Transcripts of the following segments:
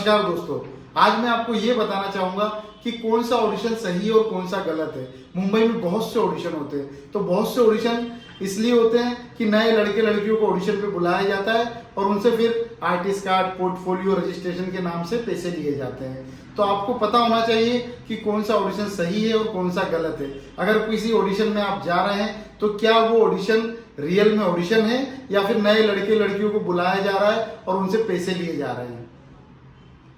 नमस्कार दोस्तों, आज मैं आपको ये बताना चाहूंगा कि कौन सा ऑडिशन सही है और कौन सा गलत है। मुंबई में बहुत से ऑडिशन होते हैं, तो बहुत से ऑडिशन इसलिए होते हैं कि नए लड़के लड़कियों को ऑडिशन पे बुलाया जाता है और उनसे फिर आर्टिस्ट कार्ड, पोर्टफोलियो, रजिस्ट्रेशन के नाम से पैसे लिए जाते हैं। तो आपको पता होना चाहिए कि कौन सा ऑडिशन सही है और कौन सा गलत है। अगर किसी ऑडिशन में आप जा रहे हैं तो क्या वो ऑडिशन रियल में ऑडिशन है या फिर नए लड़के लड़कियों को बुलाया जा रहा है और उनसे पैसे लिए जा रहे हैं।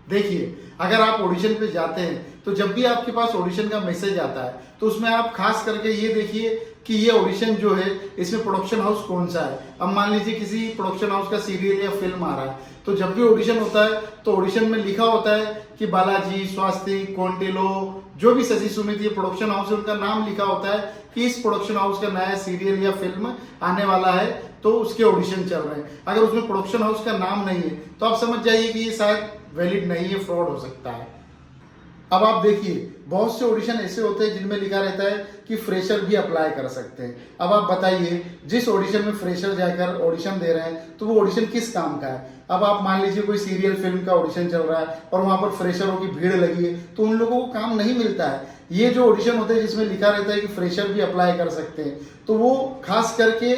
देखिए, अगर आप ऑडिशन पे जाते हैं तो जब भी आपके पास ऑडिशन का मैसेज आता है तो उसमें आप खास करके ये देखिए कि ये ऑडिशन जो है इसमें प्रोडक्शन हाउस कौन सा है। अब मान लीजिए किसी प्रोडक्शन हाउस का सीरियल या फिल्म आ रहा है, तो जब भी ऑडिशन होता है तो ऑडिशन में लिखा होता है कि बालाजी, स्वास्तिक, कॉन्टेलो, जो भी शशि सुमित ये प्रोडक्शन हाउस है उनका नाम लिखा होता है कि इस प्रोडक्शन हाउस का नया सीरियल या फिल्म आने वाला है, तो उसके ऑडिशन चल रहे हैं। अगर उसमें प्रोडक्शन हाउस का नाम नहीं है तो आप समझ जाइए कि ये शायद वैलिड नहीं है, फ्रॉड हो सकता है। अब आप देखिए, बहुत से ऑडिशन ऐसे होते हैं जिनमें लिखा रहता है कि फ्रेशर भी अप्लाई कर सकते हैं। अब आप बताइए, जिस ऑडिशन में फ्रेशर जाकर ऑडिशन दे रहे हैं तो वो ऑडिशन किस काम का है। अब आप मान लीजिए कोई सीरियल फिल्म का ऑडिशन चल रहा है और वहां पर फ्रेशरों की भीड़ लगी है, तो उन लोगों को काम नहीं मिलता है। ये जो ऑडिशन होते हैं जिसमें लिखा रहता है कि फ्रेशर भी अप्लाई कर सकते हैं, तो वो खास करके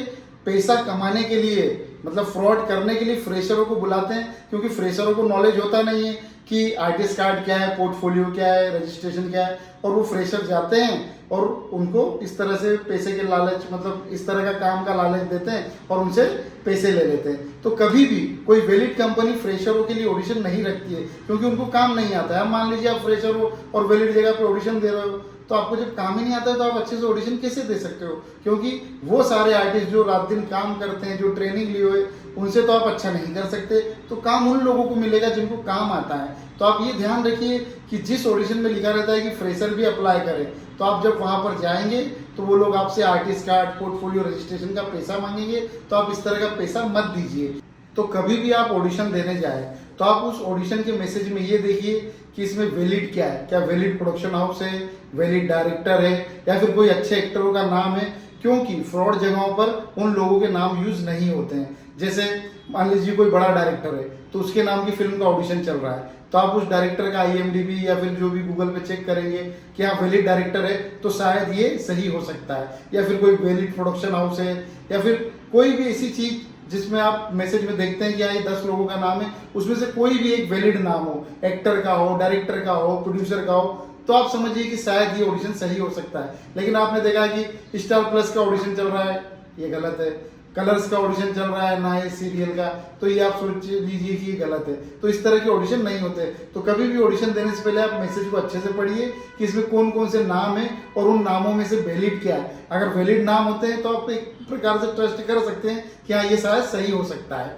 पैसा कमाने के लिए, मतलब फ्रॉड करने के लिए फ्रेशरों को बुलाते हैं, क्योंकि फ्रेशरों को नॉलेज होता नहीं है कि आर्टिस्ट कार्ड क्या है, पोर्टफोलियो क्या है, रजिस्ट्रेशन क्या है, और वो फ्रेशर जाते हैं और उनको इस तरह से पैसे के लालच, मतलब इस तरह का काम का लालच देते हैं और उनसे पैसे ले लेते हैं। तो कभी भी कोई वैलिड कंपनी फ्रेशरों के लिए ऑडिशन नहीं रखती है, क्योंकि उनको काम नहीं आता है। अब मान लीजिए आप फ्रेशर हो और वैलिड जगह पे ऑडिशन दे रहे हो, तो आपको जब काम ही नहीं आता है तो आप अच्छे से ऑडिशन कैसे दे सकते हो, क्योंकि वो सारे आर्टिस्ट जो रात दिन काम करते हैं, जो ट्रेनिंग लिए हुए, उनसे तो आप अच्छा नहीं कर सकते। तो काम उन लोगों को मिलेगा जिनको काम आता है। तो आप ये ध्यान रखिए कि जिस ऑडिशन में लिखा रहता है कि फ्रेशर भी अप्लाई करें, तो आप जब वहां पर जाएंगे तो वो लोग आपसे आर्टिस्ट कार्ड, पोर्टफोलियो, रजिस्ट्रेशन का पैसा मांगेंगे, तो आप इस तरह का पैसा मत दीजिए। तो कभी भी आप ऑडिशन देने जाए तो आप उस ऑडिशन के मैसेज में ये देखिए कि इसमें वैलिड क्या है, क्या वैलिड प्रोडक्शन हाउस है, वैलिड डायरेक्टर है, या फिर कोई अच्छे एक्टरों का नाम है, क्योंकि फ्रॉड जगहों पर उन लोगों के नाम यूज नहीं होते हैं। जैसे मान लीजिए कोई बड़ा डायरेक्टर है तो उसके नाम की फिल्म का ऑडिशन चल रहा है, तो आप उस डायरेक्टर का IMDb या फिर जो भी गूगल पे चेक करेंगे कि हाँ वैलिड डायरेक्टर है, तो शायद ये सही हो सकता है। या फिर कोई वैलिड प्रोडक्शन हाउस है, या फिर कोई भी ऐसी चीज जिसमें आप मैसेज में देखते हैं कि हाँ ये 10 लोगों का नाम है, उसमें से कोई भी एक वैलिड नाम हो, एक्टर का हो, डायरेक्टर का हो, प्रोड्यूसर का हो, तो आप समझिए कि शायद ये ऑडिशन सही हो सकता है। लेकिन आपने देखा कि स्टार प्लस का ऑडिशन चल रहा है, ये गलत है। कलर्स का ऑडिशन चल रहा है नए सीरियल का, तो ये आप सोच लीजिए कि ये गलत है। तो इस तरह के ऑडिशन नहीं होते। तो कभी भी ऑडिशन देने से पहले आप मैसेज को अच्छे से पढ़िए कि इसमें कौन कौन से नाम है और उन नामों में से वैलिड क्या है। अगर वैलिड नाम होते हैं तो आप एक प्रकार से ट्रस्ट कर सकते हैं कि हाँ ये शायद सही हो सकता है।